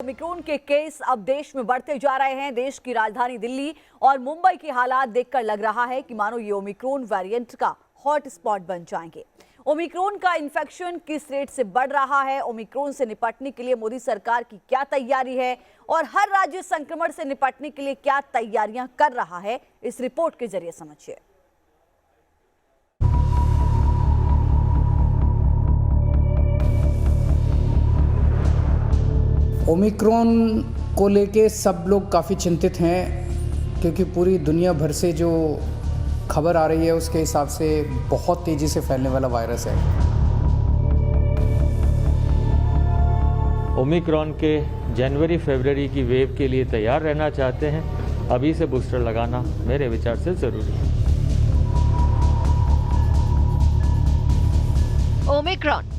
Omicron के case अब देश में बढ़ते जा रहे हैं। देश की राजधानी दिल्ली और मुंबई की हालात देखकर लग रहा है कि मानो ये ओमिक्रॉन वेरिएंट का हॉट स्पॉट बन जाएंगे। ओमिक्रॉन का इन्फेक्शन किस रेट से बढ़ रहा है, ओमिक्रॉन से निपटने के लिए मोदी सरकार की क्या तैयारी है और हर राज्य संक्रमण से निपटने के लिए क्या तैयारियां कर रहा है, इस रिपोर्ट के जरिए समझिए। ओमिक्रॉन को लेके सब लोग काफ़ी चिंतित हैं क्योंकि पूरी दुनिया भर से जो खबर आ रही है उसके हिसाब से बहुत तेज़ी से फैलने वाला वायरस है। ओमिक्रॉन के जनवरी-फरवरी की वेव के लिए तैयार रहना चाहते हैं, अभी से बूस्टर लगाना मेरे विचार से ज़रूरी है। ओमिक्रॉन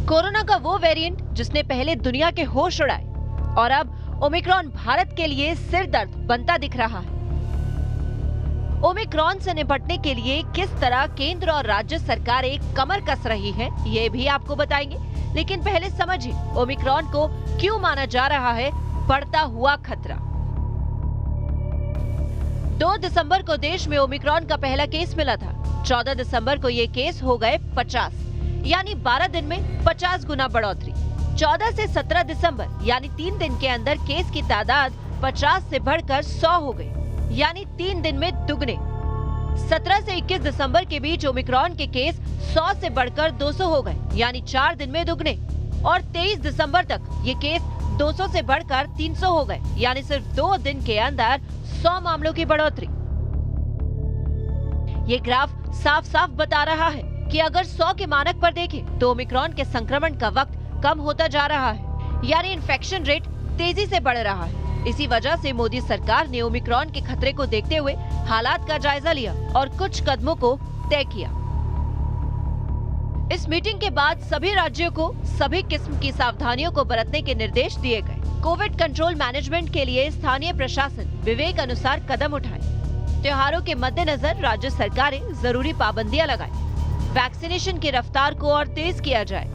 कोरोना का वो वेरिएंट जिसने पहले दुनिया के होश उड़ाए और अब ओमिक्रॉन भारत के लिए सिर दर्द बनता दिख रहा है। ओमिक्रॉन से निपटने के लिए किस तरह केंद्र और राज्य सरकार एक कमर कस रही है, ये भी आपको बताएंगे। लेकिन पहले समझिए ओमिक्रॉन को क्यों माना जा रहा है बढ़ता हुआ खतरा। 2 दिसंबर को देश में ओमिक्रॉन का पहला केस मिला था। 14 दिसंबर को ये केस हो गए 50, यानी 12 दिन में 50 गुना बढ़ोतरी। 14 से 17 दिसंबर यानी 3 दिन के अंदर केस की तादाद 50 से बढ़कर 100 हो गई, यानी 3 दिन में दुगने। 17 से 21 दिसंबर के बीच ओमिक्रॉन के केस 100 से बढ़कर 200 हो गए, यानी 4 दिन में दुगने। और 23 दिसंबर तक ये केस 200 से बढ़कर 300 हो गए, यानी सिर्फ 2 दिन के अंदर 100 मामलों की बढ़ोतरी। ये ग्राफ साफ साफ बता रहा है कि अगर 100 के मानक पर देखें तो ओमिक्रॉन के संक्रमण का वक्त कम होता जा रहा है, यानी इन्फेक्शन रेट तेजी से बढ़ रहा है। इसी वजह से मोदी सरकार ने ओमिक्रॉन के खतरे को देखते हुए हालात का जायजा लिया और कुछ कदमों को तय किया। इस मीटिंग के बाद सभी राज्यों को सभी किस्म की सावधानियों को बरतने के निर्देश दिए गए। कोविड कंट्रोल मैनेजमेंट के लिए स्थानीय प्रशासन विवेक अनुसार कदम उठाए। त्योहारों के मद्देनजर राज्य सरकारें जरूरी पाबंदियां लगाएं। वैक्सीनेशन की रफ्तार को और तेज किया जाए।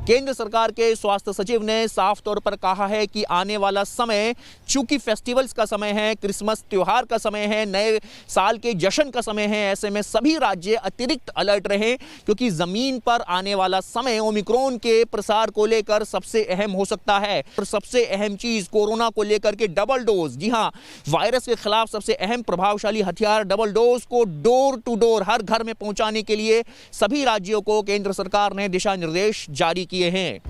केंद्र सरकार के स्वास्थ्य सचिव ने साफ तौर पर कहा है कि आने वाला समय चूंकि फेस्टिवल्स का समय है, क्रिसमस त्योहार का समय है, नए साल के जश्न का समय है, ऐसे में सभी राज्य अतिरिक्त अलर्ट रहें क्योंकि जमीन पर आने वाला समय ओमिक्रॉन के प्रसार को लेकर सबसे अहम हो सकता है। और सबसे अहम चीज कोरोना को लेकर के डबल डोज, जी हाँ, वायरस के खिलाफ सबसे अहम प्रभावशाली हथियार डबल डोज को डोर टू डोर हर घर में पहुंचाने के लिए सभी राज्यों को केंद्र सरकार ने दिशा निर्देश जारी किए हैं।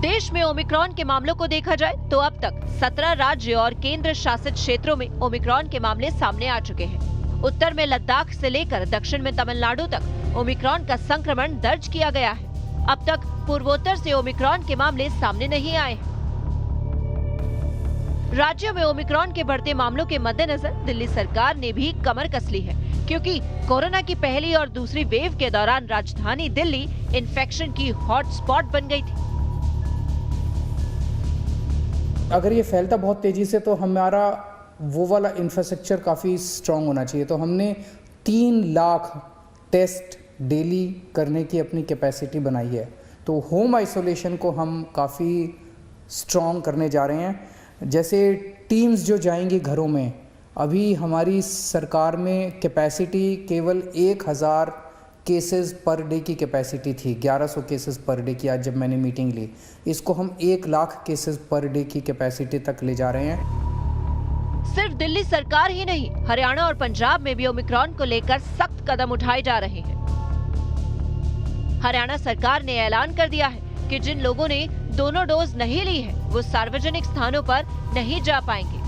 देश में ओमिक्रॉन के मामलों को देखा जाए तो अब तक 17 राज्य और केंद्र शासित क्षेत्रों में ओमिक्रॉन के मामले सामने आ चुके हैं। उत्तर में लद्दाख से लेकर दक्षिण में तमिलनाडु तक ओमिक्रॉन का संक्रमण दर्ज किया गया है। अब तक पूर्वोत्तर से ओमिक्रॉन के मामले सामने नहीं आए हैं। राज्यों में ओमिक्रॉन के बढ़ते मामलों के मद्देनजर दिल्ली सरकार ने भी कमर कस ली है, क्योंकि कोरोना की पहली और दूसरी वेव के दौरान राजधानी दिल्ली इन्फेक्शन की हॉट स्पॉट बन गई थी। अगर ये फैलता बहुत तेज़ी से तो हमारा वो वाला इंफ्रास्ट्रक्चर काफ़ी स्ट्रांग होना चाहिए। तो हमने 3 लाख टेस्ट डेली करने की अपनी कैपेसिटी बनाई है। तो होम आइसोलेशन को हम काफ़ी स्ट्रांग करने जा रहे हैं। जैसे टीम्स जो जाएंगी घरों में, अभी हमारी सरकार में कैपेसिटी केवल 1000 केसेस पर डे की कैपेसिटी थी, 1100 केसेस पर डे की। आज जब मैंने मीटिंग ली, इसको हम 1 लाख केसेस पर डे की कैपेसिटी तक ले जा रहे हैं। सिर्फ दिल्ली सरकार ही नहीं, हरियाणा और पंजाब में भी ओमिक्रॉन को लेकर सख्त कदम उठाए जा रहे हैं। हरियाणा सरकार ने ऐलान कर दिया है कि जिन लोगों ने दोनों डोज नहीं ली है वो सार्वजनिक स्थानों पर नहीं जा पाएंगे।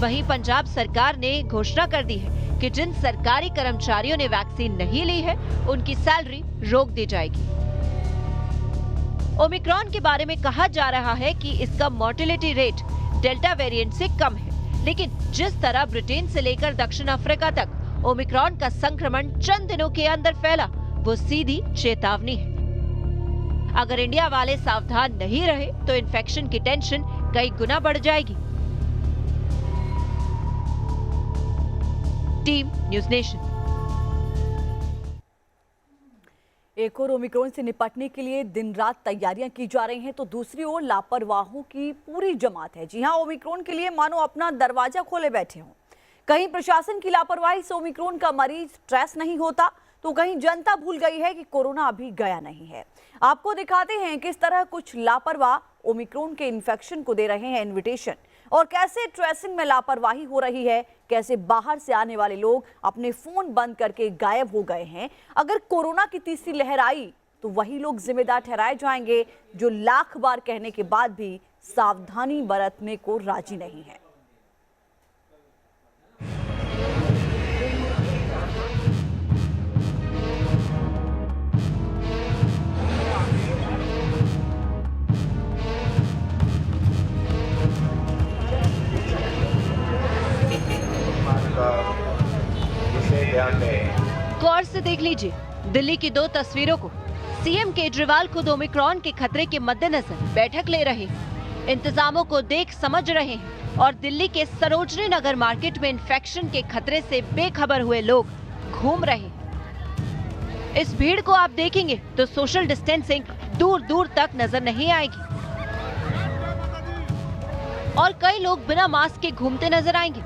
वहीं पंजाब सरकार ने घोषणा कर दी है कि जिन सरकारी कर्मचारियों ने वैक्सीन नहीं ली है उनकी सैलरी रोक दी जाएगी। ओमिक्रॉन के बारे में कहा जा रहा है कि इसका मोर्टेलिटी रेट डेल्टा वेरिएंट से कम है, लेकिन जिस तरह ब्रिटेन से लेकर दक्षिण अफ्रीका तक ओमिक्रॉन का संक्रमण चंद दिनों के अंदर फैला, वो सीधी चेतावनी है। अगर इंडिया वाले सावधान नहीं रहे तो इन्फेक्शन की टेंशन कई गुना बढ़ जाएगी। Team news nation. एक ओर ओमिक्रॉन से निपटने के लिए दिन रात तैयारियां की जा रही हैं तो दूसरी ओर लापरवाहों की पूरी जमात है। जी हां, ओमिक्रॉन के लिए मानो अपना दरवाजा खोले बैठे हों। कहीं प्रशासन की लापरवाही से ओमिक्रॉन का मरीज ट्रेस नहीं होता तो कहीं जनता भूल गई है कि कोरोना अभी गया नहीं है। आपको दिखाते हैं किस तरह कुछ लापरवाह ओमिक्रॉन के इन्फेक्शन को दे रहे हैं इन्विटेशन और कैसे ट्रेसिंग में लापरवाही हो रही है, कैसे बाहर से आने वाले लोग अपने फोन बंद करके गायब हो गए हैं। अगर कोरोना की तीसरी लहर आई तो वही लोग जिम्मेदार ठहराए जाएंगे जो लाख बार कहने के बाद भी सावधानी बरतने को राजी नहीं है। गौर से देख लीजिए दिल्ली की दो तस्वीरों को। सीएम केजरीवाल खुद ओमिक्रॉन के खतरे के मद्देनजर बैठक ले रहे हैं, इंतजामों को देख समझ रहे हैं और दिल्ली के सरोजनी नगर मार्केट में इन्फेक्शन के खतरे से बेखबर हुए लोग घूम रहे हैं। इस भीड़ को आप देखेंगे तो सोशल डिस्टेंसिंग दूर दूर तक नजर नहीं आएगी और कई लोग बिना मास्क के घूमते नजर आएंगे।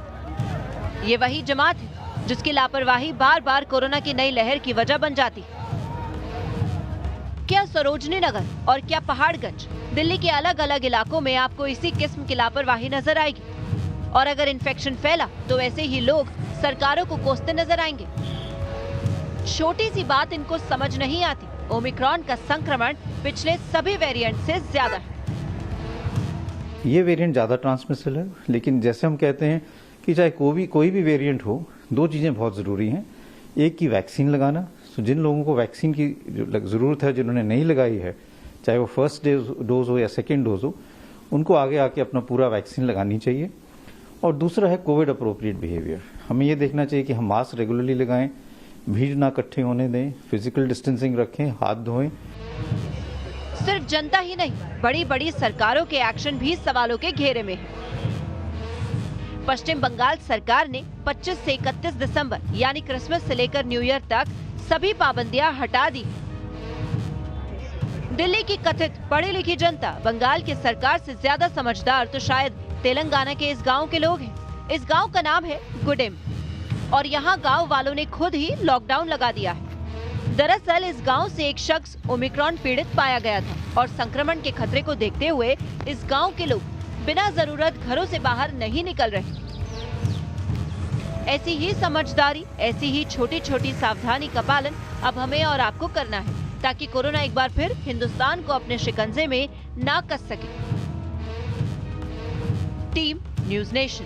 ये वही जमात है जिसकी लापरवाही बार बार कोरोना की नई लहर की वजह बन जाती है। क्या सरोजनी नगर और क्या पहाड़गंज, दिल्ली के अलग अलग इलाकों में आपको इसी किस्म की लापरवाही नजर आएगी और अगर इन्फेक्शन फैला तो ऐसे ही लोग सरकारों को कोसते नजर आएंगे। छोटी सी बात इनको समझ नहीं आती, ओमिक्रॉन का संक्रमण पिछले सभी वेरिएंट से ज्यादा है। ये वेरिएंट ज्यादा ट्रांसमिसिबल है, लेकिन जैसे हम कहते हैं कि चाहे कोई भी वेरिएंट हो, दो चीजें बहुत जरूरी हैं। एक की वैक्सीन लगाना, तो जिन लोगों को वैक्सीन की जरूरत है, जिन्होंने नहीं लगाई है, चाहे वो फर्स्ट डोज हो या सेकेंड डोज हो, उनको आगे आके अपना पूरा वैक्सीन लगानी चाहिए। और दूसरा है कोविड अप्रोप्रिएट बिहेवियर। हमें ये देखना चाहिए कि हम मास्क रेगुलरली लगाएं, भीड़ ना इकट्ठे होने दें, फिजिकल डिस्टेंसिंग रखें, हाथ धोएं। सिर्फ जनता ही नहीं, बड़ी बड़ी सरकारों के एक्शन भी सवालों के घेरे में है। पश्चिम बंगाल सरकार ने 25 से 31 दिसंबर यानी क्रिसमस से लेकर न्यू ईयर तक सभी पाबंदियां हटा दी। दिल्ली की कथित पढ़ी लिखी जनता बंगाल की सरकार से ज्यादा समझदार तो शायद तेलंगाना के इस गांव के लोग हैं। इस गांव का नाम है गुडेम और यहाँ गांव वालों ने खुद ही लॉकडाउन लगा दिया है। दरअसल इस गांव से एक शख्स ओमिक्रॉन पीड़ित पाया गया था और संक्रमण के खतरे को देखते हुए इस गांव के लोग बिना जरूरत घरों से बाहर नहीं निकल रहे। ऐसी ही समझदारी, ऐसी ही छोटी छोटी सावधानी का पालन अब हमें और आपको करना है ताकि कोरोना एक बार फिर हिंदुस्तान को अपने शिकंजे में ना कस सके। Team news nation.